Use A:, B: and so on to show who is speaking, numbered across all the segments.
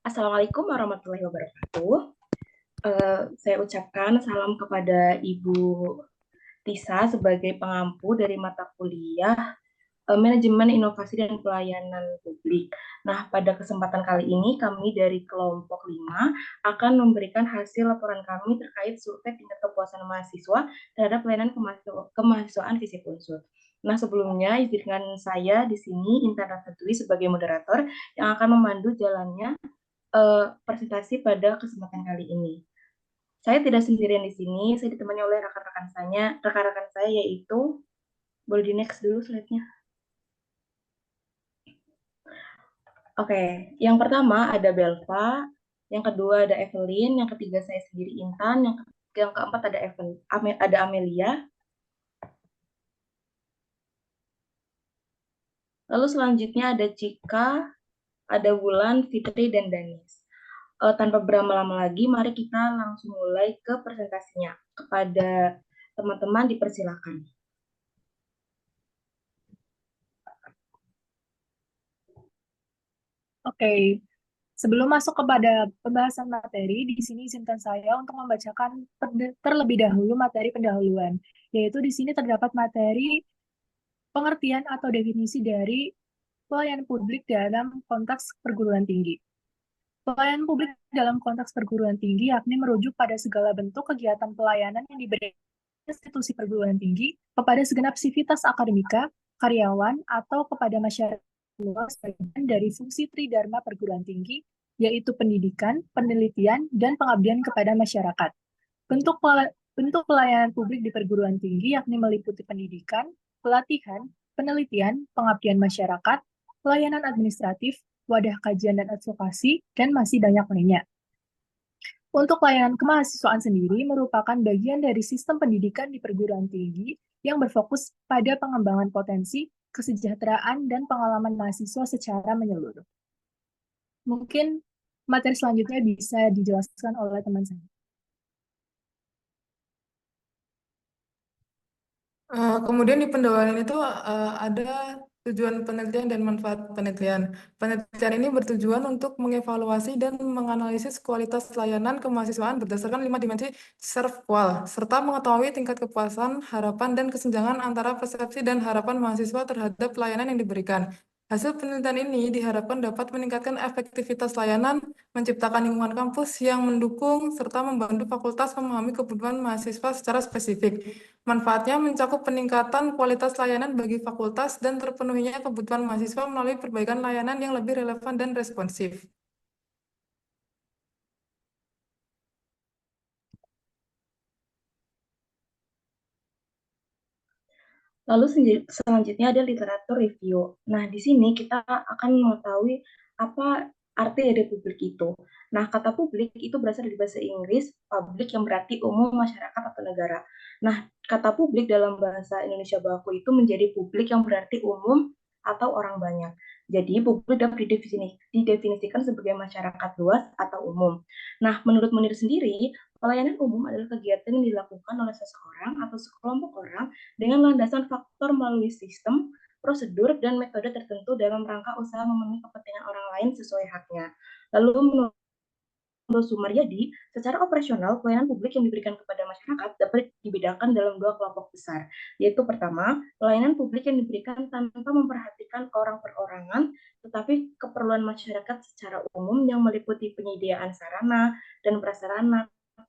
A: Assalamualaikum warahmatullahi wabarakatuh. Saya ucapkan salam kepada Ibu Tisa sebagai pengampu dari mata kuliah Manajemen Inovasi dan Pelayanan Publik. Nah, pada kesempatan kali ini kami dari kelompok 5 akan memberikan hasil laporan kami terkait survei tingkat kepuasan mahasiswa terhadap pelayanan kemahasiswaan FISIP Unsur. Nah, sebelumnya izinkan saya di sini Intan Rafatuli sebagai moderator yang akan memandu jalannya presentasi pada kesempatan kali ini. Saya tidak sendirian di sini, saya ditemani oleh rekan-rekan saya yaitu, boleh di next dulu slide-nya. Oke, yang pertama ada Belva, yang kedua ada Evelyn, yang ketiga saya sendiri Intan, yang keempat ada Amelia. Lalu selanjutnya ada Cika, ada Wulan, Fitri, dan Danis. Tanpa berlama-lama lagi, mari kita langsung mulai ke presentasinya. Kepada teman-teman dipersilakan.
B: Oke, sebelum masuk kepada pembahasan materi, di sini izinkan saya untuk membacakan terlebih dahulu materi pendahuluan, yaitu di sini terdapat materi pengertian atau definisi dari pelayanan publik dalam konteks perguruan tinggi. Pelayanan publik dalam konteks perguruan tinggi yakni merujuk pada segala bentuk kegiatan pelayanan yang diberikan institusi perguruan tinggi kepada segenap sivitas akademika, karyawan, atau kepada masyarakat luas bagian dari fungsi tridharma perguruan tinggi, yaitu pendidikan, penelitian, dan pengabdian kepada masyarakat. Bentuk pelayanan publik di perguruan tinggi yakni meliputi pendidikan, pelatihan, penelitian, pengabdian masyarakat, pelayanan administratif, wadah kajian dan advokasi, dan masih banyak lainnya. Untuk layanan kemahasiswaan sendiri merupakan bagian dari sistem pendidikan di perguruan tinggi yang berfokus pada pengembangan potensi, kesejahteraan, dan pengalaman mahasiswa secara menyeluruh. Mungkin materi selanjutnya bisa dijelaskan oleh teman saya.
C: Kemudian di pendahuluan itu ada tujuan penelitian dan manfaat penelitian. Penelitian ini bertujuan untuk mengevaluasi dan menganalisis kualitas layanan kemahasiswaan berdasarkan 5 dimensi SERVQUAL, serta mengetahui tingkat kepuasan, harapan, dan kesenjangan antara persepsi dan harapan mahasiswa terhadap layanan yang diberikan. Hasil penelitian ini diharapkan dapat meningkatkan efektivitas layanan, menciptakan lingkungan kampus yang mendukung, serta membantu fakultas memahami kebutuhan mahasiswa secara spesifik. Manfaatnya mencakup peningkatan kualitas layanan bagi fakultas dan terpenuhinya kebutuhan mahasiswa melalui perbaikan layanan yang lebih relevan dan responsif.
A: Lalu selanjutnya ada literatur review. Nah, di sini kita akan mengetahui apa arti dari publik itu. Nah, kata publik itu berasal dari bahasa Inggris, publik yang berarti umum, masyarakat, atau negara. Nah, kata publik dalam bahasa Indonesia baku itu menjadi publik yang berarti umum atau orang banyak. Jadi, publik dapat didefinisikan sebagai masyarakat luas atau umum. Nah, menurut Munir sendiri, pelayanan umum adalah kegiatan yang dilakukan oleh seseorang atau sekelompok orang dengan landasan faktor melalui sistem, prosedur, dan metode tertentu dalam rangka usaha memenuhi kepentingan orang lain sesuai haknya. Lalu menurut Sumaryadi, secara operasional pelayanan publik yang diberikan kepada masyarakat dapat dibedakan dalam dua kelompok besar, yaitu pertama, pelayanan publik yang diberikan tanpa memperhatikan orang perorangan, tetapi keperluan masyarakat secara umum yang meliputi penyediaan sarana dan prasarana,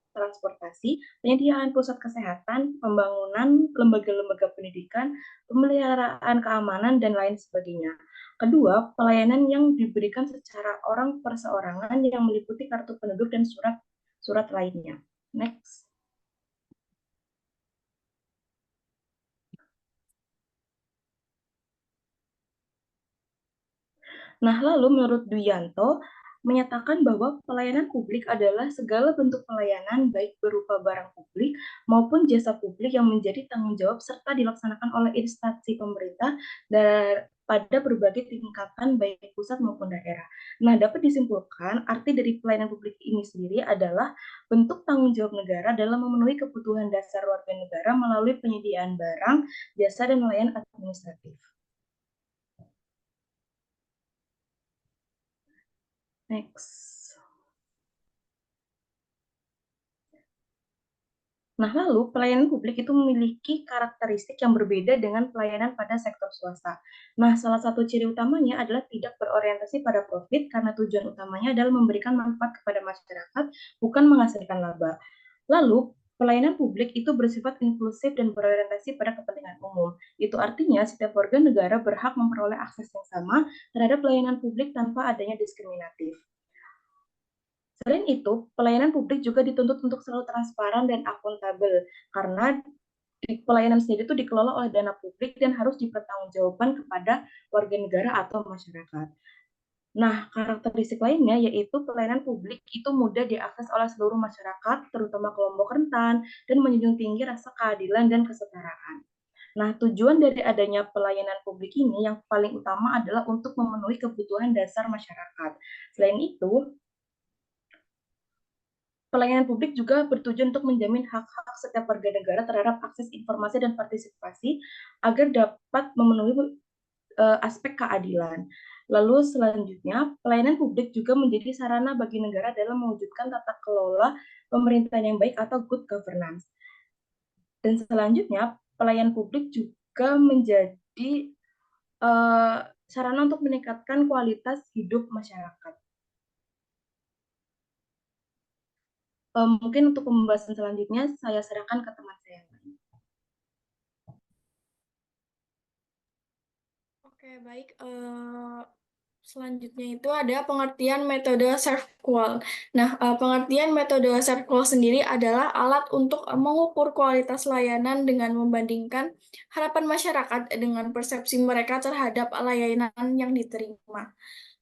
A: transportasi, penyediaan pusat kesehatan, pembangunan lembaga-lembaga pendidikan, pemeliharaan keamanan, dan lain sebagainya. Kedua, pelayanan yang diberikan secara orang perseorangan yang meliputi kartu penduduk dan surat lainnya. Next. Nah, lalu menurut Duyanto, menyatakan bahwa pelayanan publik adalah segala bentuk pelayanan baik berupa barang publik maupun jasa publik yang menjadi tanggung jawab serta dilaksanakan oleh instansi pemerintah pada berbagai tingkatan baik pusat maupun daerah. Nah, dapat disimpulkan arti dari pelayanan publik ini sendiri adalah bentuk tanggung jawab negara dalam memenuhi kebutuhan dasar warga negara melalui penyediaan barang, jasa, dan layanan administratif. Next. Nah, lalu pelayanan publik itu memiliki karakteristik yang berbeda dengan pelayanan pada sektor swasta. Nah, salah satu ciri utamanya adalah tidak berorientasi pada profit karena tujuan utamanya adalah memberikan manfaat kepada masyarakat, bukan menghasilkan laba. Lalu, pelayanan publik itu bersifat inklusif dan berorientasi pada kepentingan umum. Itu artinya setiap warga negara berhak memperoleh akses yang sama terhadap pelayanan publik tanpa adanya diskriminatif. Selain itu, pelayanan publik juga dituntut untuk selalu transparan dan akuntabel, karena pelayanan sendiri itu dikelola oleh dana publik dan harus dipertanggungjawabkan kepada warga negara atau masyarakat. Nah, karakteristik lainnya yaitu pelayanan publik itu mudah diakses oleh seluruh masyarakat, terutama kelompok rentan, dan menjunjung tinggi rasa keadilan dan kesetaraan. Nah, tujuan dari adanya pelayanan publik ini yang paling utama adalah untuk memenuhi kebutuhan dasar masyarakat. Selain itu, pelayanan publik juga bertujuan untuk menjamin hak-hak setiap warga negara terhadap akses informasi dan partisipasi agar dapat memenuhi aspek keadilan. Lalu selanjutnya, pelayanan publik juga menjadi sarana bagi negara dalam mewujudkan tata kelola pemerintahan yang baik atau good governance. Dan selanjutnya, pelayanan publik juga menjadi sarana untuk meningkatkan kualitas hidup masyarakat. Mungkin untuk pembahasan selanjutnya, saya serahkan ke teman saya.
D: Oke, baik. Selanjutnya itu ada pengertian metode SERVQUAL. Nah, pengertian metode SERVQUAL sendiri adalah alat untuk mengukur kualitas layanan dengan membandingkan harapan masyarakat dengan persepsi mereka terhadap layanan yang diterima.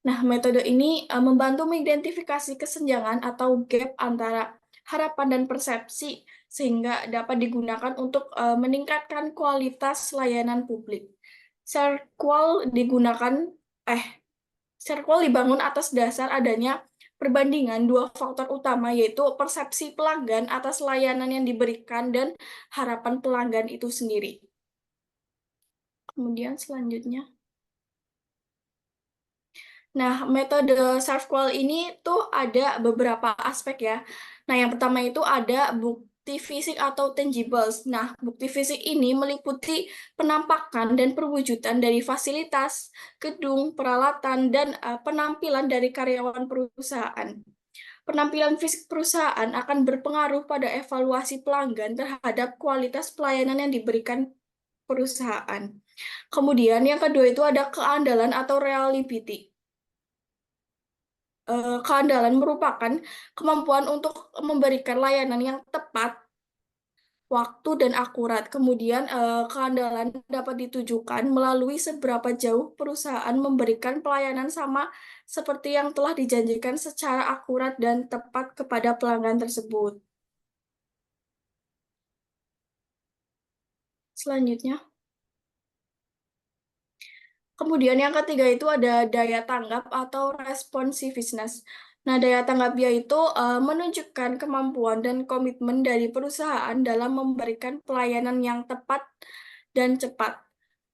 D: Nah, metode ini membantu mengidentifikasi kesenjangan atau gap antara harapan dan persepsi sehingga dapat digunakan untuk meningkatkan kualitas layanan publik. SERVQUAL dibangun atas dasar adanya perbandingan dua faktor utama, yaitu persepsi pelanggan atas layanan yang diberikan dan harapan pelanggan itu sendiri. Kemudian selanjutnya. Nah, metode SERVQUAL ini tuh ada beberapa aspek ya. Nah, yang pertama itu ada bukti fisik atau tangibles. Nah, bukti fisik ini meliputi penampakan dan perwujudan dari fasilitas, gedung, peralatan, dan penampilan dari karyawan perusahaan. Penampilan fisik perusahaan akan berpengaruh pada evaluasi pelanggan terhadap kualitas pelayanan yang diberikan perusahaan. Kemudian yang kedua itu ada keandalan atau reliability. Keandalan merupakan kemampuan untuk memberikan layanan yang tepat, waktu, dan akurat. Kemudian, keandalan dapat ditujukan melalui seberapa jauh perusahaan memberikan pelayanan sama seperti yang telah dijanjikan secara akurat dan tepat kepada pelanggan tersebut. Selanjutnya. Kemudian yang ketiga itu ada daya tanggap atau responsiveness. Nah, daya tanggap yaitu menunjukkan kemampuan dan komitmen dari perusahaan dalam memberikan pelayanan yang tepat dan cepat.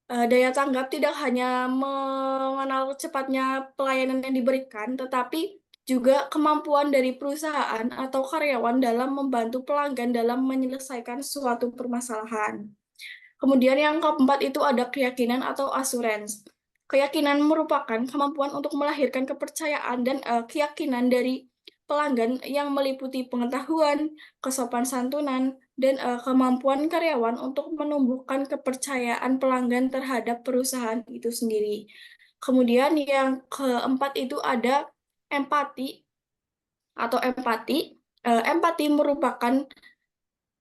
D: Daya tanggap tidak hanya mengenal cepatnya pelayanan yang diberikan, tetapi juga kemampuan dari perusahaan atau karyawan dalam membantu pelanggan dalam menyelesaikan suatu permasalahan. Kemudian yang keempat itu ada keyakinan atau assurance. Keyakinan merupakan kemampuan untuk melahirkan kepercayaan dan keyakinan dari pelanggan yang meliputi pengetahuan, kesopan santunan, dan kemampuan karyawan untuk menumbuhkan kepercayaan pelanggan terhadap perusahaan itu sendiri. Kemudian yang keempat itu ada empati atau empati. Empati merupakan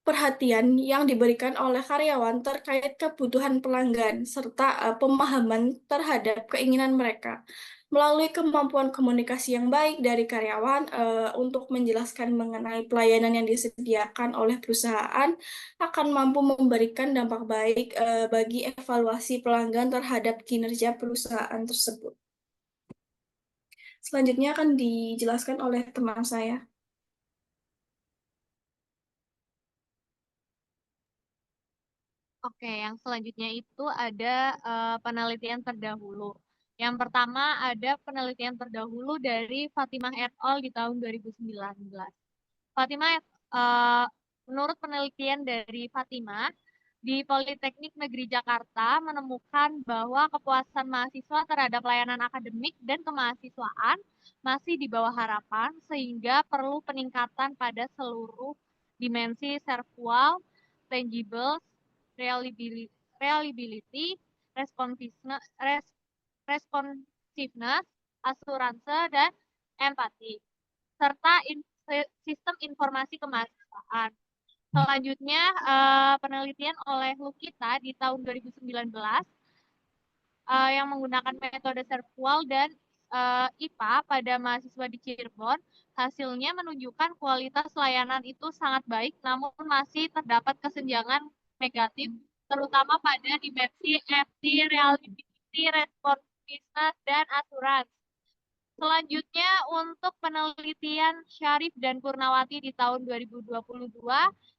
D: perhatian yang diberikan oleh karyawan terkait kebutuhan pelanggan serta pemahaman terhadap keinginan mereka. Melalui kemampuan komunikasi yang baik dari karyawan untuk menjelaskan mengenai pelayanan yang disediakan oleh perusahaan akan mampu memberikan dampak baik bagi evaluasi pelanggan terhadap kinerja perusahaan tersebut. Selanjutnya akan dijelaskan oleh teman saya.
E: Oke, yang selanjutnya itu ada penelitian terdahulu. Yang pertama ada penelitian terdahulu dari Fatimah et al. Di tahun 2019. Fatimah Menurut penelitian dari Fatima, di Politeknik Negeri Jakarta menemukan bahwa kepuasan mahasiswa terhadap layanan akademik dan kemahasiswaan masih di bawah harapan, sehingga perlu peningkatan pada seluruh dimensi servual, tangible, reliability, responsiveness, asuransi, dan empati, serta sistem informasi kemahasiswaan. Selanjutnya, penelitian oleh Lukita di tahun 2019 yang menggunakan metode servual dan IPA pada mahasiswa di Cirebon, hasilnya menunjukkan kualitas layanan itu sangat baik, namun masih terdapat kesenjangan negatif, terutama pada dimensi FT, reliability, responsiveness, dan asuransi. Selanjutnya, untuk penelitian Syarif dan Purnawati di tahun 2022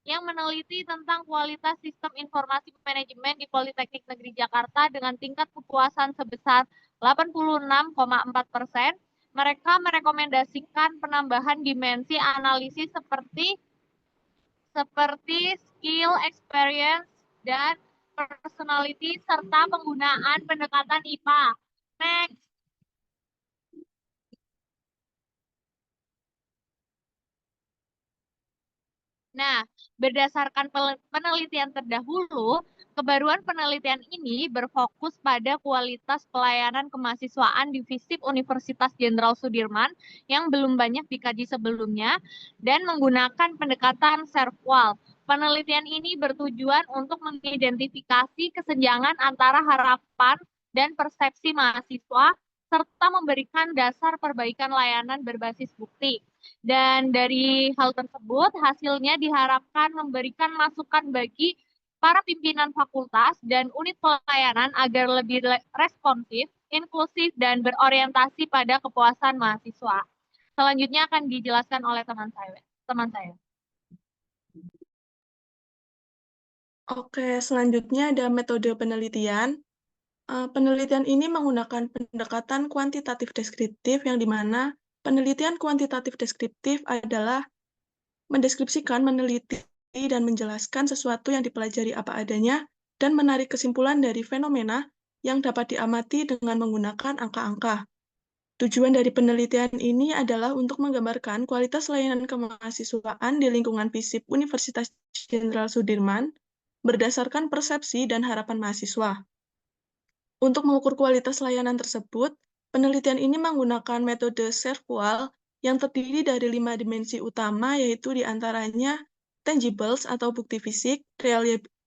E: yang meneliti tentang kualitas sistem informasi manajemen di Politeknik Negeri Jakarta dengan tingkat kepuasan sebesar 86,4%, mereka merekomendasikan penambahan dimensi analisis seperti skill, experience, dan personality, serta penggunaan pendekatan IPA. Next. Nah, berdasarkan penelitian terdahulu, kebaruan penelitian ini berfokus pada kualitas pelayanan kemahasiswaan di FISIP Universitas Jenderal Sudirman yang belum banyak dikaji sebelumnya dan menggunakan pendekatan servual. Penelitian ini bertujuan untuk mengidentifikasi kesenjangan antara harapan dan persepsi mahasiswa serta memberikan dasar perbaikan layanan berbasis bukti. Dan dari hal tersebut, hasilnya diharapkan memberikan masukan bagi para pimpinan fakultas dan unit pelayanan agar lebih responsif, inklusif, dan berorientasi pada kepuasan mahasiswa. Selanjutnya akan dijelaskan oleh teman saya.
F: Oke, selanjutnya ada metode penelitian. Penelitian ini menggunakan pendekatan kuantitatif deskriptif yang dimana penelitian kuantitatif deskriptif adalah mendeskripsikan, meneliti, dan menjelaskan sesuatu yang dipelajari apa adanya dan menarik kesimpulan dari fenomena yang dapat diamati dengan menggunakan angka-angka. Tujuan dari penelitian ini adalah untuk menggambarkan kualitas layanan kemahasiswaan di lingkungan FISIP Universitas Jenderal Sudirman berdasarkan persepsi dan harapan mahasiswa. Untuk mengukur kualitas layanan tersebut, penelitian ini menggunakan metode servual yang terdiri dari 5 dimensi utama, yaitu diantaranya tangibles atau bukti fisik,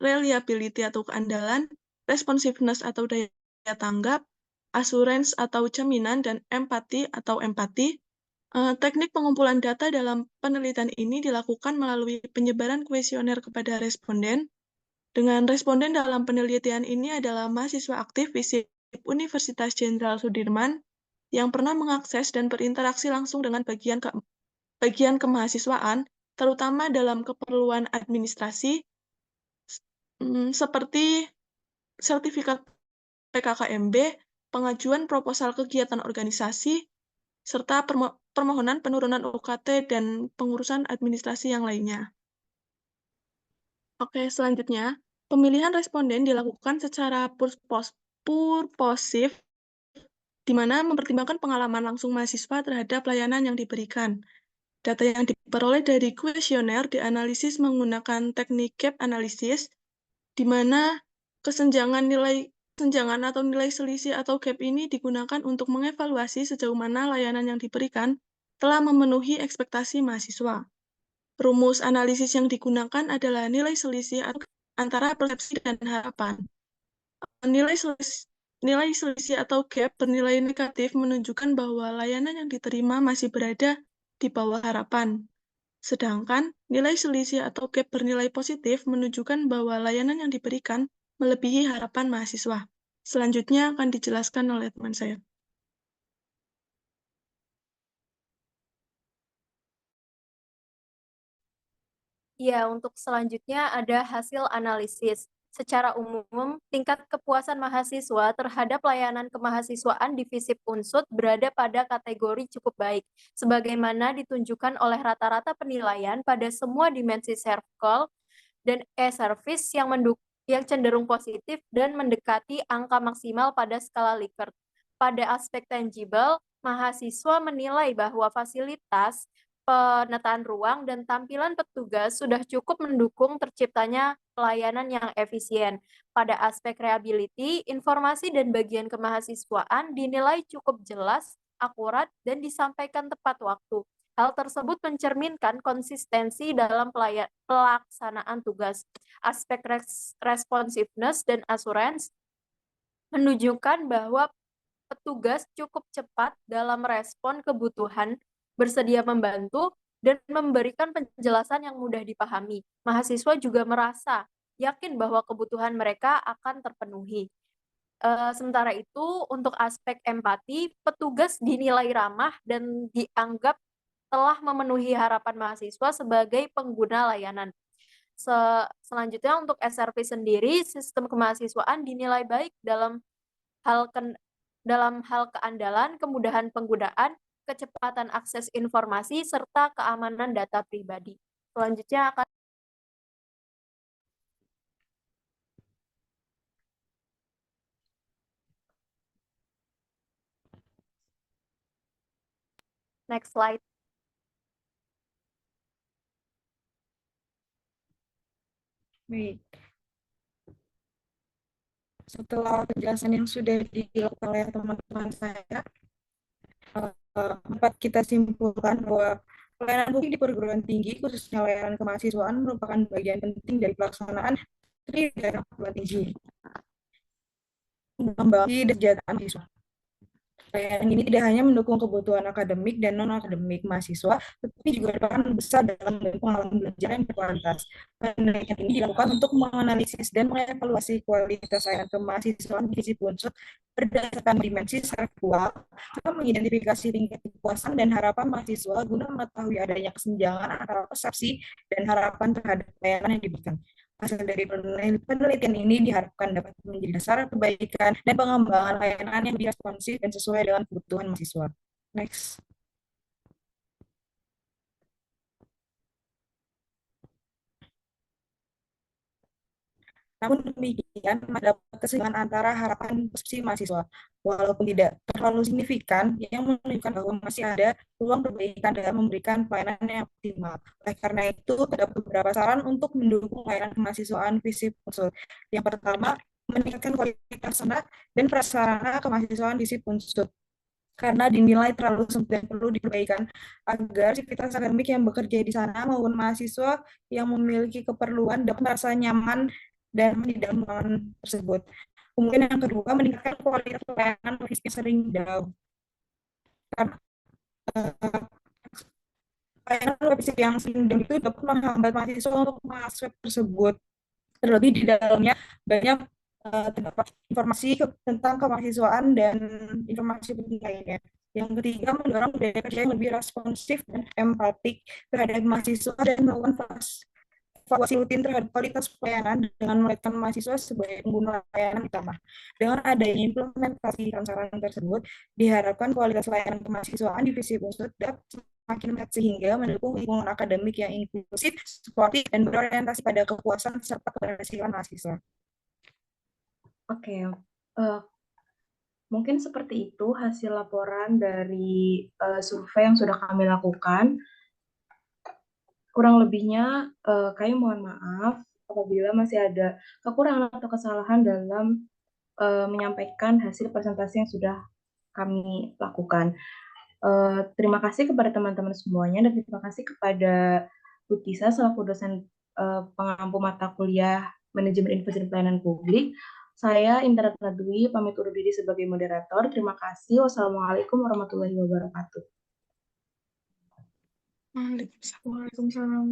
F: reliability atau keandalan, responsiveness atau daya tanggap, assurance atau jaminan, dan empati atau empati. Teknik pengumpulan data dalam penelitian ini dilakukan melalui penyebaran kuesioner kepada responden. Dengan responden dalam penelitian ini adalah mahasiswa aktif FISIP Universitas Jenderal Sudirman yang pernah mengakses dan berinteraksi langsung dengan bagian kemahasiswaan, terutama dalam keperluan administrasi, seperti sertifikat PKKMB, pengajuan proposal kegiatan organisasi, serta permohonan penurunan UKT dan pengurusan administrasi yang lainnya. Oke, selanjutnya, pemilihan responden dilakukan secara purposif, di mana mempertimbangkan pengalaman langsung mahasiswa terhadap layanan yang diberikan. Data yang diperoleh dari kuesioner dianalisis menggunakan teknik gap analysis, di mana kesenjangan atau nilai selisih atau gap ini digunakan untuk mengevaluasi sejauh mana layanan yang diberikan telah memenuhi ekspektasi mahasiswa. Rumus analisis yang digunakan adalah nilai selisih antara persepsi dan harapan. Nilai selisih atau gap bernilai negatif menunjukkan bahwa layanan yang diterima masih berada di bawah harapan. Sedangkan nilai selisih atau gap bernilai positif menunjukkan bahwa layanan yang diberikan melebihi harapan mahasiswa. Selanjutnya akan dijelaskan oleh teman saya.
G: Ya, untuk selanjutnya ada hasil analisis. Secara umum, tingkat kepuasan mahasiswa terhadap layanan kemahasiswaan di FISIP Unsut berada pada kategori cukup baik, sebagaimana ditunjukkan oleh rata-rata penilaian pada semua dimensi circle dan e-service yang cenderung positif dan mendekati angka maksimal pada skala Likert. Pada aspek tangible, mahasiswa menilai bahwa fasilitas, penataan ruang, dan tampilan petugas sudah cukup mendukung terciptanya pelayanan yang efisien. Pada aspek reliability, informasi dan bagian kemahasiswaan dinilai cukup jelas, akurat, dan disampaikan tepat waktu. Hal tersebut mencerminkan konsistensi dalam pelaksanaan tugas. Aspek responsiveness dan assurance menunjukkan bahwa petugas cukup cepat dalam respon kebutuhan, bersedia membantu, dan memberikan penjelasan yang mudah dipahami. Mahasiswa juga merasa yakin bahwa kebutuhan mereka akan terpenuhi. Sementara itu, untuk aspek empati, petugas dinilai ramah dan dianggap telah memenuhi harapan mahasiswa sebagai pengguna layanan. Selanjutnya, untuk SRP sendiri, sistem kemahasiswaan dinilai baik dalam hal keandalan, kemudahan penggunaan, kecepatan akses informasi, serta keamanan data pribadi. Selanjutnya akan next slide.
H: Baik. Setelah penjelasan yang sudah dilakukan oleh teman-teman saya, dapat kita simpulkan bahwa pelayanan publik di perguruan tinggi, khususnya layanan kemahasiswaan, merupakan bagian penting dari pelaksanaan daerah perguruan tinggi. Mengembangkan kesejahteraan siswa. Layanan ini tidak hanya mendukung kebutuhan akademik dan non-akademik mahasiswa, tetapi juga berperan besar dalam pengalaman belajar yang berkualitas. Penelitian ini dilakukan untuk menganalisis dan mengevaluasi kualitas layanan kemahasiswaan di FISIP Unsut berdasarkan dimensi secara aktual, serta mengidentifikasi tingkat kepuasan dan harapan mahasiswa guna mengetahui adanya kesenjangan antara persepsi dan harapan terhadap layanan yang diberikan. Hasil dari penelitian ini diharapkan dapat menjadi dasar perbaikan dan pengembangan layanan yang lebih responsif dan sesuai dengan kebutuhan mahasiswa. Next. Namun demikian, terdapat kesenjangan antara harapan dan persepsi mahasiswa, walaupun tidak terlalu signifikan, yang menunjukkan bahwa masih ada peluang perbaikan dalam memberikan pelayanan yang optimal. Oleh karena itu, terdapat beberapa saran untuk mendukung layanan kemahasiswaan FISIP Unsut. Yang pertama, meningkatkan kualitas sarana dan prasarana kemahasiswaan FISIP Unsut, karena dinilai terlalu sempit dan perlu diperbaikan agar aktivitas akademik yang bekerja di sana maupun mahasiswa yang memiliki keperluan dapat merasa nyaman dan di dalam ruangan tersebut. Kemudian yang kedua, meningkatkan kualitas pelayanan logistik sering down. Karena pelayanan logistik yang sering down itu dapat menghambat mahasiswa untuk mengakses tersebut. Terlebih di dalamnya banyak terdapat informasi tentang kemahasiswaan dan informasi penting lainnya. Yang ketiga, mendorong budaya kerja yang lebih responsif dan empatik terhadap mahasiswa dan melakukan evaluasi rutin terhadap kualitas pelayanan dengan melibatkan mahasiswa sebagai pengguna layanan utama. Dengan adanya implementasi saran tersebut, diharapkan kualitas layanan kemahasiswaan di FISIP Unsut dapat semakin baik sehingga mendukung lingkungan akademik yang inklusif, sportif, dan berorientasi pada kepuasan serta keberhasilan mahasiswa.
A: Oke, mungkin seperti itu hasil laporan dari survei yang sudah kami lakukan. Kurang lebihnya, kami mohon maaf apabila masih ada kekurangan atau kesalahan dalam menyampaikan hasil presentasi yang sudah kami lakukan. Terima kasih kepada teman-teman semuanya dan terima kasih kepada Bu Tisa selaku dosen pengampu mata kuliah Manajemen Informasi dan Pelayanan Publik. Saya Indra Dwi pamit undur diri sebagai moderator. Terima kasih. Wassalamualaikum warahmatullahi wabarakatuh.
F: Waalaikumsalam.